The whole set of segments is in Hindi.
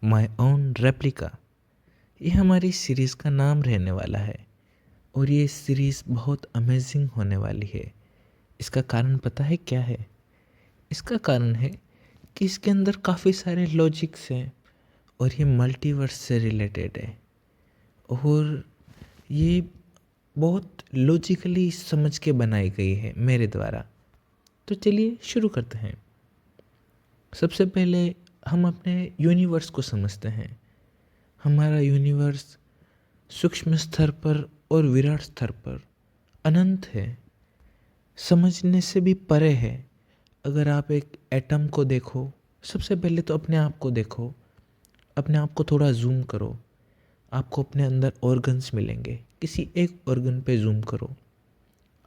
माय ओन रेप्लिका, ये हमारी सीरीज़ का नाम रहने वाला है और ये सीरीज़ बहुत अमेजिंग होने वाली है। इसका कारण पता है क्या है? इसका कारण है कि इसके अंदर काफ़ी सारे लॉजिक्स हैं और ये मल्टीवर्स से रिलेटेड है और ये बहुत लॉजिकली समझ के बनाई गई है मेरे द्वारा। तो चलिए शुरू करते हैं। सबसे पहले हम अपने यूनिवर्स को समझते हैं। हमारा यूनिवर्स सूक्ष्म स्तर पर और विराट स्तर पर अनंत है, समझने से भी परे है। अगर आप एक एटम को देखो, सबसे पहले तो अपने आप को देखो, अपने आप को थोड़ा जूम करो, आपको अपने अंदर ऑर्गन्स मिलेंगे। किसी एक ऑर्गन पे जूम करो,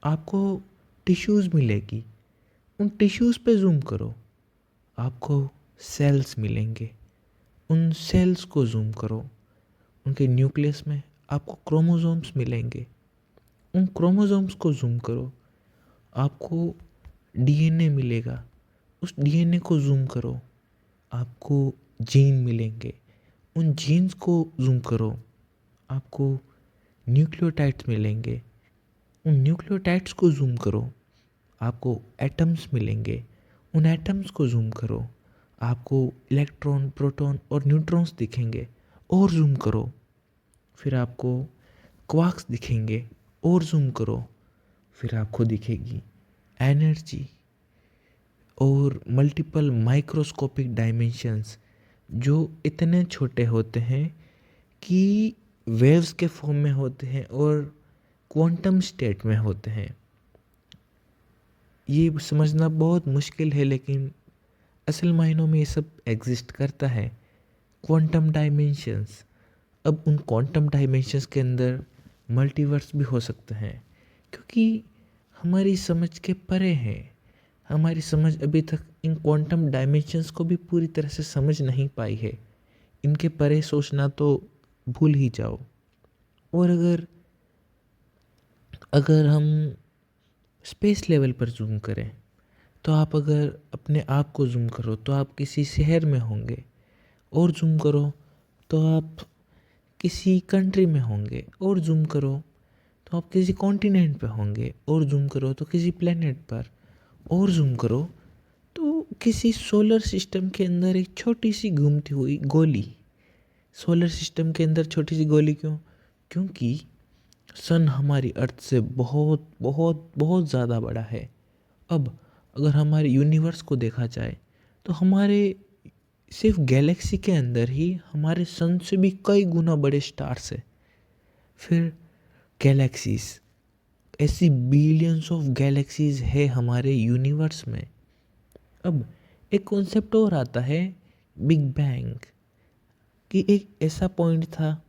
आपको टिश्यूज़ मिलेगी। उन टिश्यूज़ पे जूम करो, आपको सेल्स मिलेंगे। उन सेल्स को जूम करो, उनके न्यूक्लियस में आपको क्रोमोसोम्स मिलेंगे। उन क्रोमोसोम्स को जूम करो, आपको डीएनए मिलेगा। उस डीएनए को जूम करो, आपको जीन मिलेंगे। उन जीन्स को जूम करो, आपको न्यूक्लियोटाइड्स मिलेंगे। उन न्यूक्लियोटाइड्स को जूम करो, आपको एटम्स मिलेंगे। उन एटम्स को जूम करो, आपको इलेक्ट्रॉन, प्रोटॉन और न्यूट्रॉन्स दिखेंगे। और जूम करो, फिर आपको क्वार्क्स दिखेंगे। और जूम करो, फिर आपको दिखेगी एनर्जी और मल्टीपल माइक्रोस्कोपिक डायमेंशंस, जो इतने छोटे होते हैं कि वेव्स के फॉर्म में होते हैं और क्वांटम स्टेट में होते हैं। ये समझना बहुत मुश्किल है, लेकिन असल मायनों में ये सब एग्जिस्ट करता है। Quantum dimensions. अब उन क्वांटम डायमेंशंस के अंदर मल्टीवर्स भी हो सकते हैं, क्योंकि हमारी समझ के परे हैं। हमारी समझ अभी तक इन क्वांटम डायमेंशंस को भी पूरी तरह से समझ नहीं पाई है। इनके परे सोचना तो भूल ही जाओ। और अगर अगर हम स्पेस लेवल पर जूम करें, तो आप अगर अपने आप को जूम करो तो आप किसी शहर में होंगे। और जूम करो तो आप किसी कंट्री में होंगे। और जूम करो तो आप किसी कॉन्टिनेंट पे होंगे। और जूम करो तो किसी प्लेनेट पर। और जूम करो तो किसी सोलर सिस्टम के अंदर एक छोटी सी घूमती हुई गोली। सोलर सिस्टम के अंदर छोटी सी गोली क्यों? क्योंकि सन हमारी अर्थ से बहुत बहुत बहुत ज़्यादा बड़ा है। अब अगर हमारे यूनिवर्स को देखा जाए तो हमारे सिर्फ गैलेक्सी के अंदर ही हमारे सन से भी कई गुना बड़े स्टार्स है। फिर गैलेक्सीज, ऐसी बिलियंस ऑफ गैलेक्सीज है हमारे यूनिवर्स में। अब एक कॉन्सेप्ट और आता है, बिग बैंग, कि एक ऐसा पॉइंट था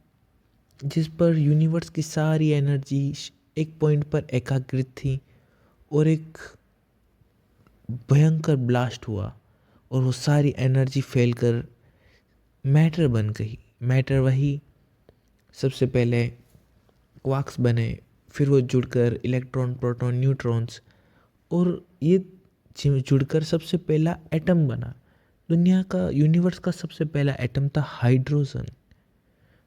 जिस पर यूनिवर्स की सारी एनर्जी एक पॉइंट पर एकाग्रित थी और एक भयंकर ब्लास्ट हुआ और वो सारी एनर्जी फैल कर मैटर बन गई। मैटर वही सबसे पहले क्वार्क्स बने, फिर वो जुड़कर इलेक्ट्रॉन, प्रोटॉन, न्यूट्रॉन्स, और ये जुड़कर सबसे पहला एटम बना। दुनिया का, यूनिवर्स का सबसे पहला एटम था हाइड्रोजन।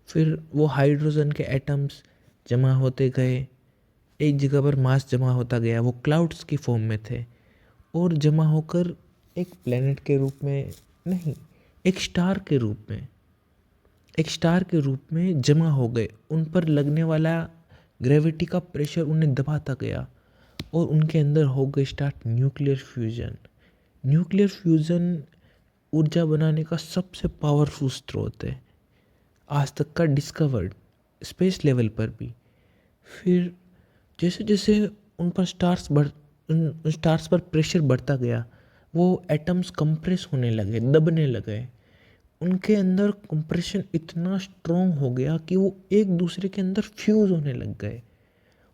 फिर वो हाइड्रोजन के एटम्स जमा होते गए, एक जगह पर मास जमा होता गया। वो क्लाउड्स की फॉर्म में थे और जमा होकर एक प्लेनेट के रूप में नहीं, एक स्टार के रूप में, एक स्टार के रूप में जमा हो गए। उन पर लगने वाला ग्रेविटी का प्रेशर उन्हें दबाता गया और उनके अंदर हो गए start nuclear fusion. Nuclear fusion ऊर्जा बनाने का सबसे पावरफुल स्रोत है, आज तक का डिस्कवर्ड, स्पेस लेवल पर भी। फिर जैसे जैसे उन पर उन स्टार्स पर प्रेशर बढ़ता गया, वो एटम्स कंप्रेस होने लगे, दबने लगे। उनके अंदर कंप्रेशन इतना स्ट्रॉन्ग हो गया कि वो एक दूसरे के अंदर फ्यूज़ होने लग गए।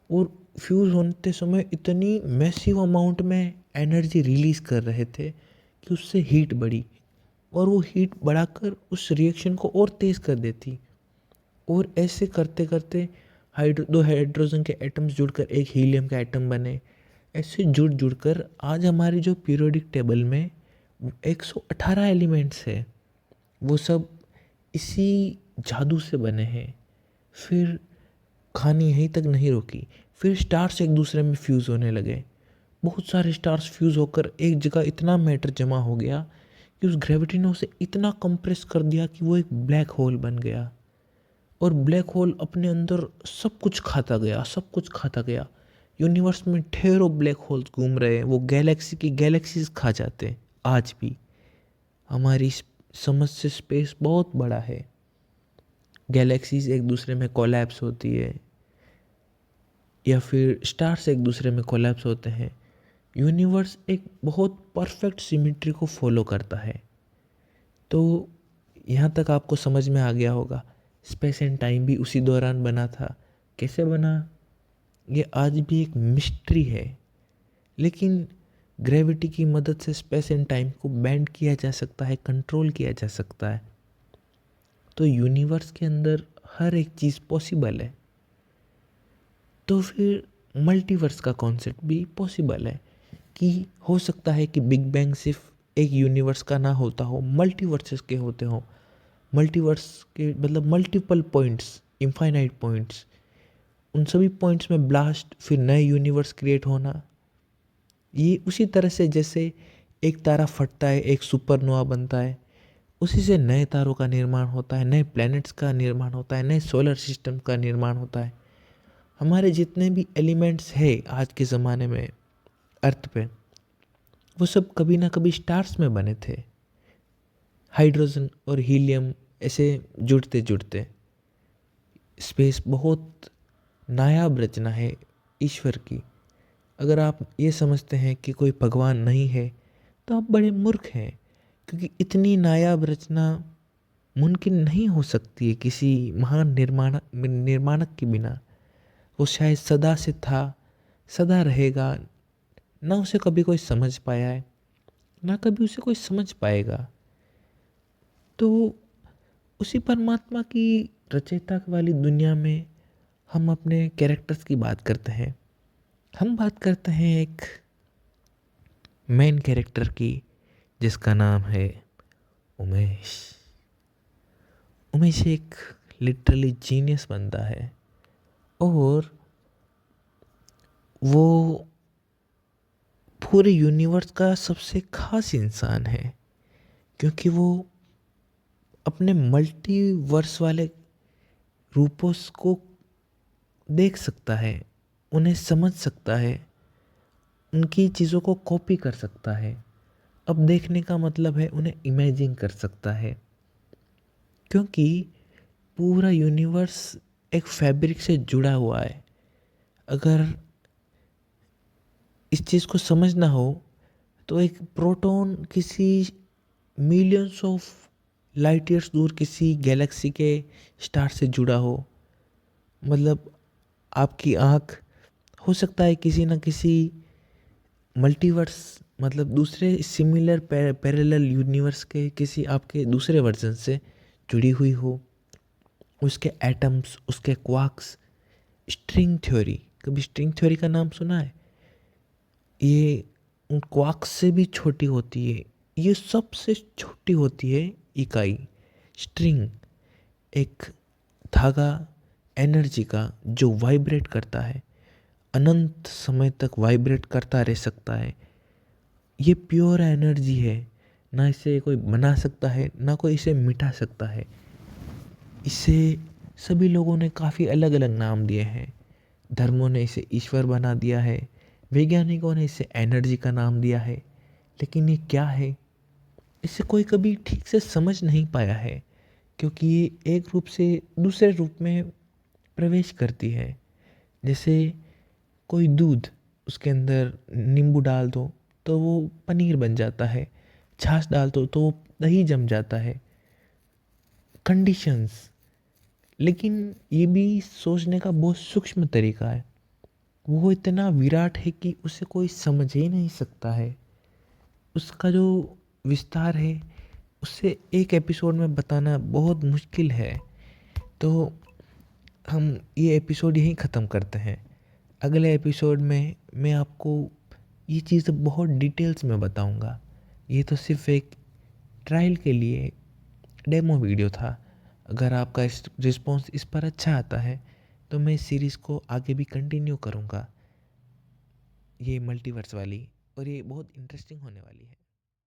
और फ्यूज़ होते समय इतनी मैसिव अमाउंट में एनर्जी रिलीज़ कर रहे थे कि उससे हीट बढ़ी और वो हीट बढ़ाकर उस रिएक्शन को और तेज़ कर देती। और ऐसे करते करते दो हाइड्रोजन के एटम्स जुड़कर एक हीलियम का एटम बने। ऐसे जुड़ जुड़कर आज हमारी जो पीरियोडिक टेबल में 118 एलिमेंट्स है, वो सब इसी जादू से बने हैं। फिर कहानी यहीं तक नहीं रुकी, फिर स्टार्स एक दूसरे में फ्यूज़ होने लगे। बहुत सारे स्टार्स फ्यूज़ होकर एक जगह इतना मैटर जमा हो गया कि उस ग्रेविटी ने उसे इतना कंप्रेस कर दिया कि वो एक ब्लैक होल बन गया। और ब्लैक होल अपने अंदर सब कुछ खाता गया, सब कुछ खाता गया। यूनिवर्स में ढेरों ब्लैक होल्स घूम रहे हैं, वो गैलेक्सी की गैलेक्सीज खा जाते हैं। आज भी हमारी समझ से स्पेस बहुत बड़ा है। गैलेक्सीज एक दूसरे में कोलैप्स होती है, या फिर स्टार्स एक दूसरे में कोलैप्स होते हैं। यूनिवर्स एक बहुत परफेक्ट सिमेट्री को फॉलो करता है। तो यहाँ तक आपको समझ में आ गया होगा, स्पेस एंड टाइम भी उसी दौरान बना था। कैसे बना, ये आज भी एक मिस्ट्री है। लेकिन ग्रेविटी की मदद से स्पेस एंड टाइम को बेंड किया जा सकता है, कंट्रोल किया जा सकता है। तो यूनिवर्स के अंदर हर एक चीज़ पॉसिबल है। तो फिर मल्टीवर्स का कॉन्सेप्ट भी पॉसिबल है कि हो सकता है कि बिग बैंग सिर्फ एक यूनिवर्स का ना होता हो, मल्टीवर्सेस के होते हो। मल्टीवर्स के मतलब मल्टीपल पॉइंट्स, इनफाइनाइट पॉइंट्स, उन सभी पॉइंट्स में ब्लास्ट, फिर नए यूनिवर्स क्रिएट होना। ये उसी तरह से जैसे एक तारा फटता है, एक सुपरनोवा बनता है, उसी से नए तारों का निर्माण होता है, नए प्लैनेट्स का निर्माण होता है, नए सोलर सिस्टम का निर्माण होता है। हमारे जितने भी एलिमेंट्स हैं आज के ज़माने में अर्थ पे, वो सब कभी ना कभी स्टार्स में बने थे। हाइड्रोजन और हीलियम ऐसे जुड़ते जुड़ते स्पेस बहुत नायाब रचना है ईश्वर की। अगर आप ये समझते हैं कि कोई भगवान नहीं है तो आप बड़े मूर्ख हैं, क्योंकि इतनी नायाब रचना मुमकिन नहीं हो सकती है किसी महान निर्माणक के बिना। वो शायद सदा से था, सदा रहेगा, ना उसे कभी कोई समझ पाया है, ना कभी उसे कोई समझ पाएगा। तो उसी परमात्मा की रचयिता वाली दुनिया में हम अपने कैरेक्टर्स की बात करते हैं। हम बात करते हैं एक मेन कैरेक्टर की, जिसका नाम है उमेश। उमेश एक लिटरली जीनियस बंदा है, और वो पूरे यूनिवर्स का सबसे खास इंसान है, क्योंकि वो अपने मल्टीवर्स वाले रूपों को देख सकता है, उन्हें समझ सकता है, उनकी चीज़ों को कॉपी कर सकता है। अब देखने का मतलब है उन्हें इमेजिन कर सकता है, क्योंकि पूरा यूनिवर्स एक फैब्रिक से जुड़ा हुआ है। अगर इस चीज़ को समझना हो तो एक प्रोटॉन किसी मिलियंस ऑफ लाइट ईयर्स दूर किसी गैलेक्सी के स्टार से जुड़ा हो, मतलब आपकी आँख हो सकता है किसी न किसी मल्टीवर्स, मतलब दूसरे सिमिलर पैरेलल यूनिवर्स के किसी आपके दूसरे वर्जन से जुड़ी हुई हो। उसके एटम्स, उसके क्वार्क्स, स्ट्रिंग थ्योरी, कभी स्ट्रिंग थ्योरी का नाम सुना है? ये उन क्वार्क्स से भी छोटी होती है, ये सबसे छोटी होती है इकाई। स्ट्रिंग एक धागा एनर्जी का जो वाइब्रेट करता है, अनंत समय तक वाइब्रेट करता रह सकता है। ये प्योर एनर्जी है, ना इसे कोई बना सकता है, ना कोई इसे मिटा सकता है। इसे सभी लोगों ने काफ़ी अलग अलग नाम दिए हैं। धर्मों ने इसे ईश्वर बना दिया है, वैज्ञानिकों ने इसे एनर्जी का नाम दिया है, लेकिन ये क्या है इसे कोई कभी ठीक से समझ नहीं पाया है, क्योंकि ये एक रूप से दूसरे रूप में प्रवेश करती है। जैसे कोई दूध, उसके अंदर नींबू डाल दो तो वो पनीर बन जाता है, छाछ डाल दो तो वो दही जम जाता है। कंडीशंस, लेकिन ये भी सोचने का बहुत सूक्ष्म तरीका है। वो इतना विराट है कि उसे कोई समझ ही नहीं सकता है। उसका जो विस्तार है उससे एक एपिसोड में बताना बहुत मुश्किल है। तो हम ये एपिसोड यहीं ख़त्म करते हैं। अगले एपिसोड में मैं आपको ये चीज़ें बहुत डिटेल्स में बताऊंगा। ये तो सिर्फ एक ट्रायल के लिए डेमो वीडियो था। अगर आपका रिस्पॉन्स इस पर अच्छा आता है तो मैं इस सीरीज़ को आगे भी कंटिन्यू करूँगा, ये मल्टीवर्स वाली, और ये बहुत इंटरेस्टिंग होने वाली है।